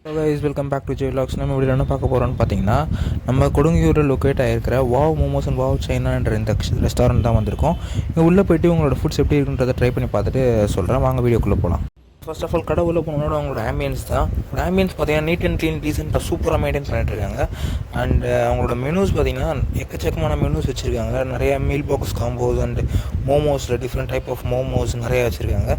Hello guys, welcome back to J vlogs. நம்ம வீடியோ என்ன பார்க்க போகிறோம்னு பார்த்தீங்கன்னா, நம்ம கொடுங்கியூரில் லொக்கேட் ஆகிருக்கிற வாவ் மோமோஸ் அண்ட் வாவ் சைனான்ற இந்த ரெஸ்டாரண்ட் தான் வந்திருக்கோம். இங்கே உள்ளே போய்ட்டு உங்களோட ஃபுட்ஸ் எப்படி இருக்குன்றதை ட்ரை பண்ணி பார்த்துட்டு சொல்கிறேன். வாங்க வீடியோக்குள்ளே போகலாம். ஃபர்ஸ்ட் ஆஃப் ஆல் கடை உள்ள போனோட அவங்களோட ஆம்பியன்ஸ் தான். ஆம்பியன்ஸ் பார்த்தீங்கன்னா நீட் அண்ட் க்ளீன் டீசெண்டாக சூப்பராக மெயின்டைன் பண்ணிட்டு இருக்காங்க. அண்ட் அவங்களோட மெனூஸ் பார்த்தீங்கன்னா எக்கச்சக்கமான மெனூஸ் வச்சுருக்காங்க. நிறைய மீல் பாக்ஸ் காம்போஸ் அண்ட் மோமோஸில் டிஃப்ரெண்ட் டைப் ஆஃப் மோமோஸ் நிறையா வச்சுருக்காங்க.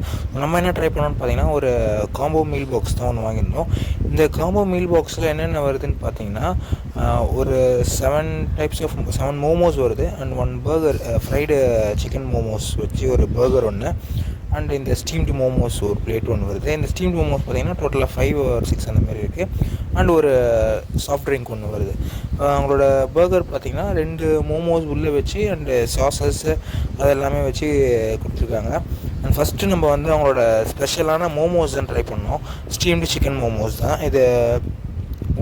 நம்ம என்ன ட்ரை பண்ணோன்னு பார்த்தீங்கன்னா, ஒரு காம்போ மீல் பாக்ஸ் தான் ஒன்று வாங்கியிருந்தோம். இந்த காம்போ மீல் பாக்ஸில் என்னென்ன வருதுன்னு பார்த்தீங்கன்னா, ஒரு 7 மோமோஸ் வருது and 1 burger, fried chicken momos வச்சு ஒரு பர்கர் ஒன்று, அண்ட் இந்த ஸ்டீம்டு மோமோஸ் ஒரு பிளேட் ஒன்று வருது. இந்த ஸ்டீம்டு மோமோஸ் பார்த்திங்கன்னா டோட்டலாக 5 or 6 அந்த மாதிரி இருக்குது. அண்ட் ஒரு சாஃப்ட் ட்ரிங்க் ஒன்று வருது. அவங்களோட பர்கர் பார்த்திங்கன்னா 2 மோமோஸ் உள்ளே வச்சு அண்டு சாஸஸ் அதெல்லாமே வச்சு கொடுத்துருக்காங்க. அண்ட் ஃபஸ்ட்டு நம்ம வந்து அவங்களோட ஸ்பெஷலான மோமோஸ் தான் ட்ரை பண்ணோம். ஸ்டீம்டு சிக்கன் மோமோஸ் தான் இது.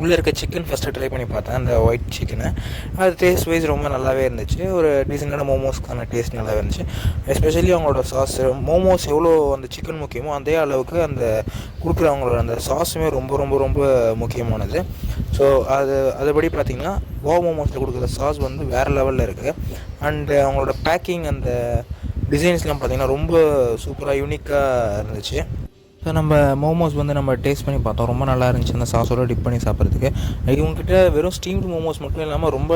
உள்ளே இருக்க சிக்கன் ஃபஸ்ட்டு ட்ரை பண்ணி பார்த்தேன், அந்த ஒயிட் சிக்கனை. அது டேஸ்ட் வைஸ் ரொம்ப நல்லாவே இருந்துச்சு. ஒரு டீசெண்டான மோமோஸ்க்கான டேஸ்ட் நல்லாவே இருந்துச்சு. எஸ்பெஷலி அவங்களோட சாஸ், மோமோஸ் எவ்வளோ அந்த சிக்கன் முக்கியமோ அதே அளவுக்கு அந்த கொடுக்குற அவங்களோட அந்த சாஸுமே ரொம்ப ரொம்ப ரொம்ப முக்கியமானது. ஸோ அதுபடி பார்த்திங்கன்னா வாவ் மோமோஸில் கொடுக்குற சாஸ் வந்து வேறு லெவலில் இருக்குது. அண்டு அவங்களோட பேக்கிங், அந்த டிசைன்ஸ்லாம் பார்த்திங்கன்னா ரொம்ப சூப்பராக யூனிக்காக இருந்துச்சு. ஸோ நம்ம மோமோஸ் வந்து நம்ம டேஸ்ட் பண்ணி பார்த்தோம், ரொம்ப நல்லா இருந்துச்சு அந்த சாஸோட டிப் பண்ணி சாப்பிட்றதுக்கு. இவங்ககிட்ட வெறும் ஸ்டீம்டு மோமோஸ் மட்டும் இல்லாமல் ரொம்ப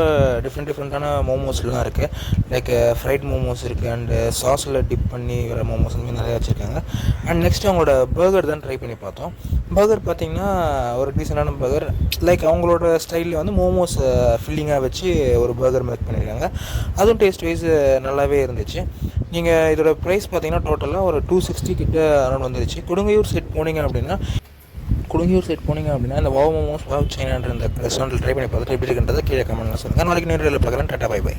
டிஃப்ரெண்ட்டான மோமோஸ்லாம் இருக்குது. லைக் ஃப்ரைட் மோமோஸ் இருக்குது அண்டு சாஸில் டிப் பண்ணி வர மோமோஸ் வந்து நிறையா வச்சுருக்காங்க. அண்ட் நெக்ஸ்ட் அவங்களோட பர்கர் தான் ட்ரை பண்ணி பார்த்தோம். பர்கர் பார்த்திங்கன்னா ஒரு டீசெண்டான பர்கர். லைக் அவங்களோட ஸ்டைலில் வந்து மோமோஸ் ஃபில்லிங்காக வச்சு ஒரு பர்கர் மேக் பண்ணியிருக்காங்க. அதுவும் டேஸ்ட் வைஸ் நல்லாவே இருந்துச்சு. நீங்கள் இதோட ப்ரைஸ் பார்த்தீங்கன்னா டோட்டலாக ஒரு 260 கிட்ட அரௌண்ட் வந்துருச்சு. கொடுங்கையூர் சைட் போனீங்க அப்படின்னா இந்த வாவ் மோமோஸ் வாவ் சைனான்ற இந்த ரெஸ்டாரண்ட்டில் ட்ரை பண்ணி பார்த்துட்டு எப்படி இருக்குன்றதை கீழே கமெண்ட்ல சொல்லுங்கள். நாளைக்கு நேரில் பார்க்குறேன். Tata, bye by.